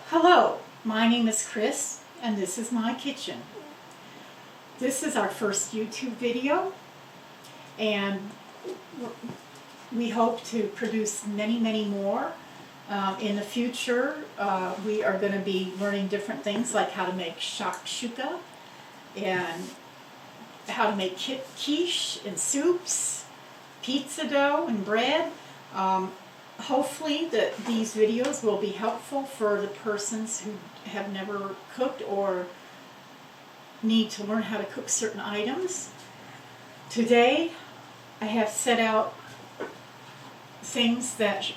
Hello, my name is Chris and this is my kitchen. This is our first YouTube video and we hope to produce many more. In the future we are going to be learning different things like how to make shakshuka and how to make quiche and soups, pizza dough and bread. Hopefully these videos will be helpful for the persons who have never cooked or need to learn how to cook certain items. Today I have set out things that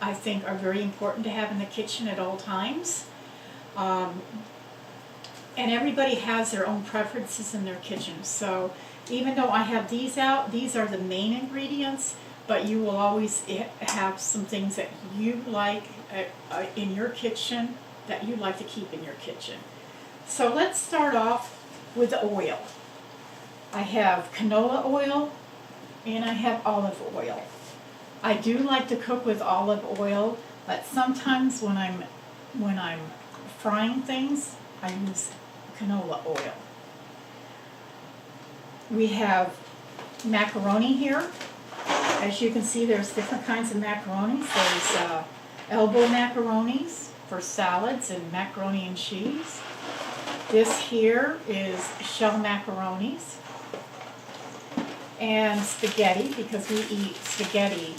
I think are very important to have in the kitchen at all times. And everybody has their own preferences in their kitchen. So even though I have these out, these are the main ingredients, but you will always have some things that you like in your kitchen that you like to keep in your kitchen. So let's start off with the oil. I have canola oil and I have olive oil. I do like to cook with olive oil, but sometimes when I'm frying things, I use canola oil. We have macaroni here. As you can see, there's different kinds of macaronis. There's elbow macaronis for salads and macaroni and cheese. This here is shell macaronis and spaghetti, because we eat spaghetti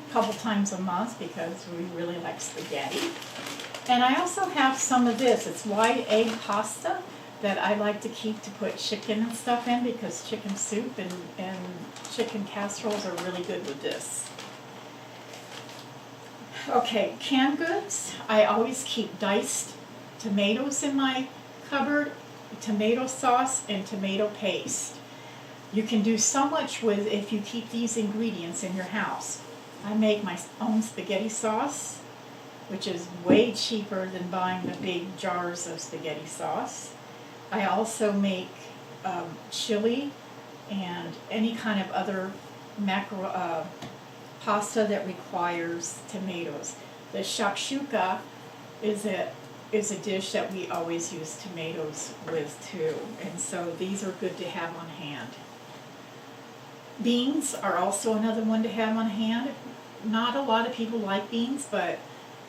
a couple times a month because we really like spaghetti. And I also have some of this. It's white egg pasta that I like to keep to put chicken and stuff in, because chicken soup and chicken casseroles are really good with this. Okay, canned goods. I always keep diced tomatoes in my cupboard, tomato sauce and tomato paste. You can do so much with if you keep these ingredients in your house. I make my own spaghetti sauce, which is way cheaper than buying the big jars of spaghetti sauce. I also make chili and any kind of other pasta that requires tomatoes. The shakshuka is a dish that we always use tomatoes with too, and so these are good to have on hand. Beans are also another one to have on hand. Not a lot of people like beans, but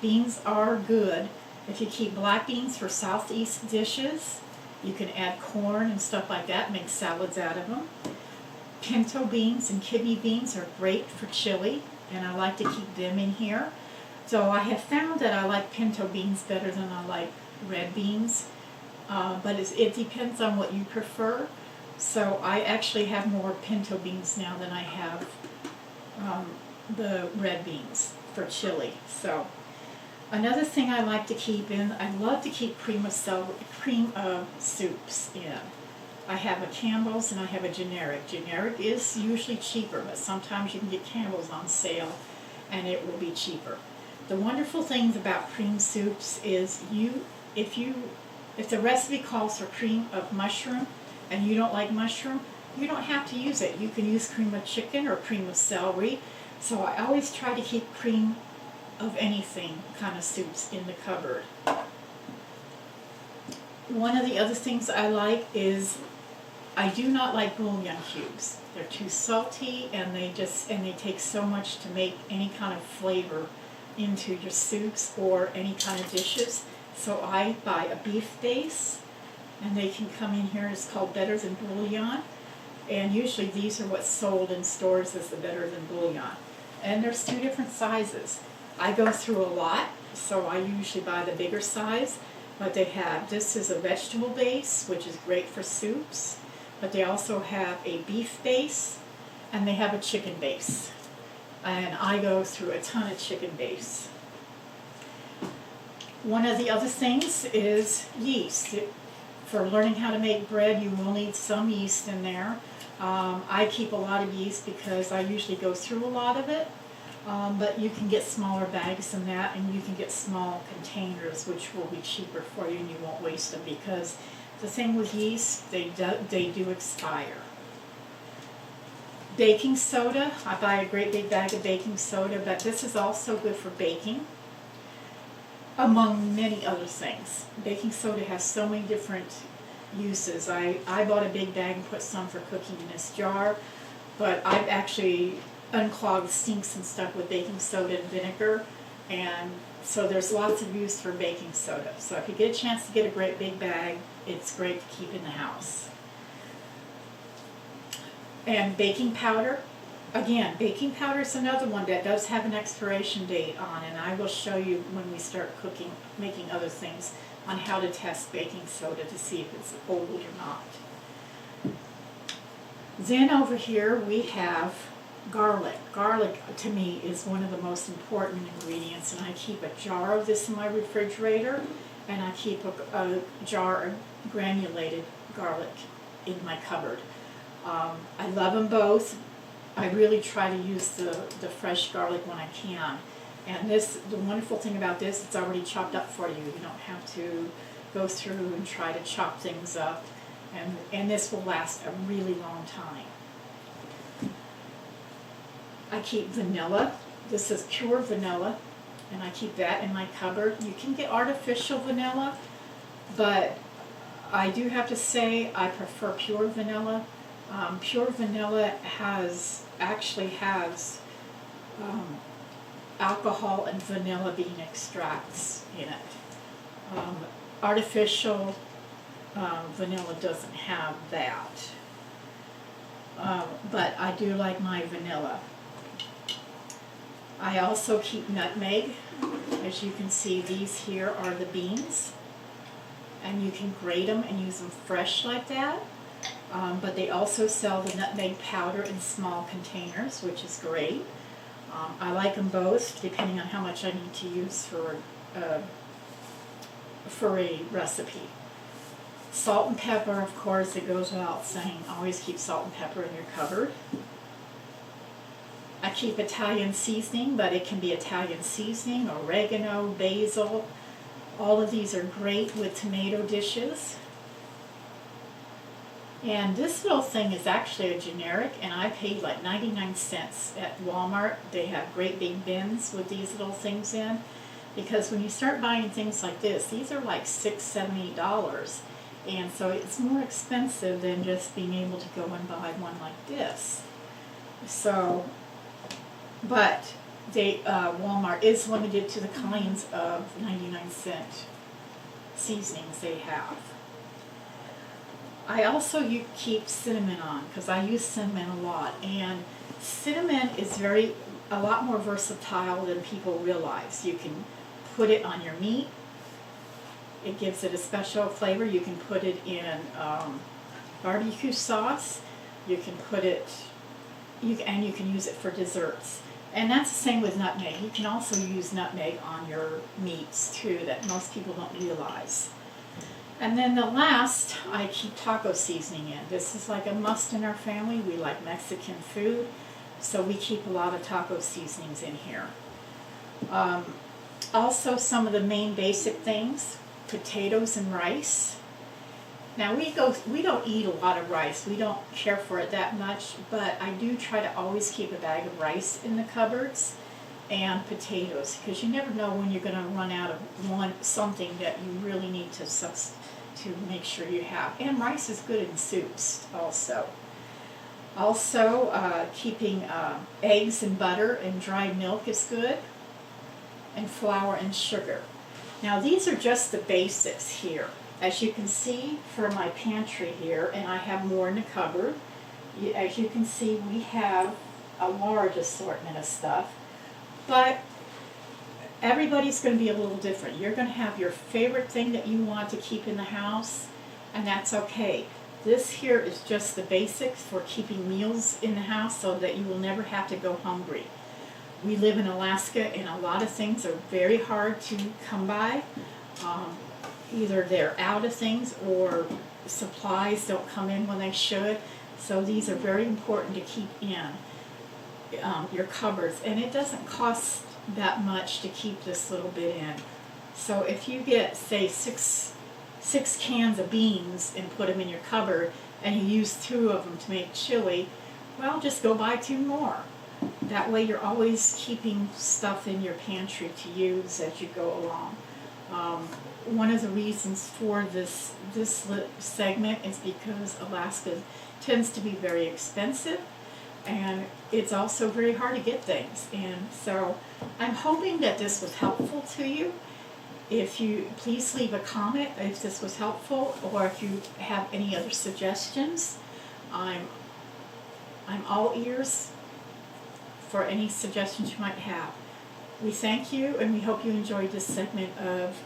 beans are good. If you keep black beans for southeast dishes, you can add corn and stuff like that, make salads out of them. Pinto beans and kidney beans are great for chili, and I like to keep them in here. So I have found that I like pinto beans better than I like red beans, but it depends on what you prefer. So I actually have more pinto beans now than I have the red beans for chili. So another thing I like to keep in, I love to keep cream of soups in. I have a Campbell's and I have a generic. Generic is usually cheaper, but sometimes you can get Campbell's on sale and it will be cheaper. The wonderful things about cream soups is if the recipe calls for cream of mushroom and you don't like mushroom, you don't have to use it. You can use cream of chicken or cream of celery. So I always try to keep cream of anything kind of soups in the cupboard. One of the other things I like is I do not like bouillon cubes. They're too salty and they take so much to make any kind of flavor into your soups or any kind of dishes. So I buy a beef base, and they can come in here. It's called Better Than Bouillon, and usually these are what's sold in stores as the Better Than Bouillon. And there's two different sizes. I go through a lot, so I usually buy the bigger size, but this is a vegetable base, which is great for soups, but they also have a beef base, and they have a chicken base. And I go through a ton of chicken base. One of the other things is yeast. For learning how to make bread, you will need some yeast in there. I keep a lot of yeast because I usually go through a lot of it. But you can get smaller bags than that, and you can get small containers, which will be cheaper for you and you won't waste them, because the thing with yeast, they do expire. Baking soda, I buy a great big bag of baking soda, but this is also good for baking. among many other things. Baking soda has so many different uses. I bought a big bag and put some for cooking in this jar, but I've actually unclogged sinks and stuff with baking soda and vinegar, and so there's lots of use for baking soda. So if you get a chance to get a great big bag, it's great to keep in the house. And baking powder. Again, baking powder is another one that does have an expiration date on, and I will show you when we start cooking, making other things, on how to test baking soda to see if it's old or not. Then over here we have garlic. Garlic to me is one of the most important ingredients, and I keep a jar of this in my refrigerator, and I keep a jar of granulated garlic in my cupboard. I love them both. I really try to use the fresh garlic when I can. And the wonderful thing about this, it's already chopped up for you. You don't have to go through and try to chop things up. And this will last a really long time. I keep vanilla. This is pure vanilla, and I keep that in my cupboard. You can get artificial vanilla, but I do have to say I prefer pure vanilla. Pure vanilla actually has alcohol and vanilla bean extracts in it. Artificial vanilla doesn't have that, but I do like my vanilla. I also keep nutmeg. As you can see, these here are the beans, and you can grate them and use them fresh like that. But they also sell the nutmeg powder in small containers, which is great. I like them both, depending on how much I need to use for a recipe. Salt and pepper, of course, it goes without saying. Always keep salt and pepper in your cupboard. I keep Italian seasoning, but it can be Italian seasoning, oregano, basil. All of these are great with tomato dishes. And this little thing is actually a generic, and I paid like 99 cents at Walmart. They have great big bins with these little things in, because when you start buying things like this, these are like $6, $7, $8, and so it's more expensive than just being able to go and buy one like this. So, but Walmart is limited to the kinds of 99-cent seasonings they have. I also keep cinnamon on, because I use cinnamon a lot, and cinnamon is a lot more versatile than people realize. You can put it on your meat. It gives it a special flavor. You can put it in barbecue sauce. You can put it, and you can use it for desserts. And that's the same with nutmeg. You can also use nutmeg on your meats too, that most people don't realize. And then the last, I keep taco seasoning in. This is like a must in our family. We like Mexican food, so we keep a lot of taco seasonings in here. Also, some of the main basic things, potatoes and rice. Now we don't eat a lot of rice. We don't care for it that much, but I do try to always keep a bag of rice in the cupboards and potatoes, because you never know when you're going to run out of something that you really need to make sure you have. And rice is good in soups also. Also, keeping eggs and butter and dried milk is good, and flour and sugar. Now these are just the basics here. As you can see from my pantry here, and I have more in the cupboard, as you can see we have a large assortment of stuff, but everybody's going to be a little different. You're going to have your favorite thing that you want to keep in the house, and that's okay. This here is just the basics for keeping meals in the house so that you will never have to go hungry. We live in Alaska, and a lot of things are very hard to come by. Either they're out of things or supplies don't come in when they should. So these are very important to keep in your cupboards. And it doesn't cost that much to keep this little bit in. So if you get, say, six cans of beans and put them in your cupboard, and you use 2 of them to make chili, well, just go buy 2 more. That way you're always keeping stuff in your pantry to use as you go along. One of the reasons for this segment is because Alaska tends to be very expensive, and it's also very hard to get things. And so I'm hoping that this was helpful to you. If you please leave a comment if this was helpful, or if you have any other suggestions. I'm all ears for any suggestions you might have. We thank you, and we hope you enjoyed this segment of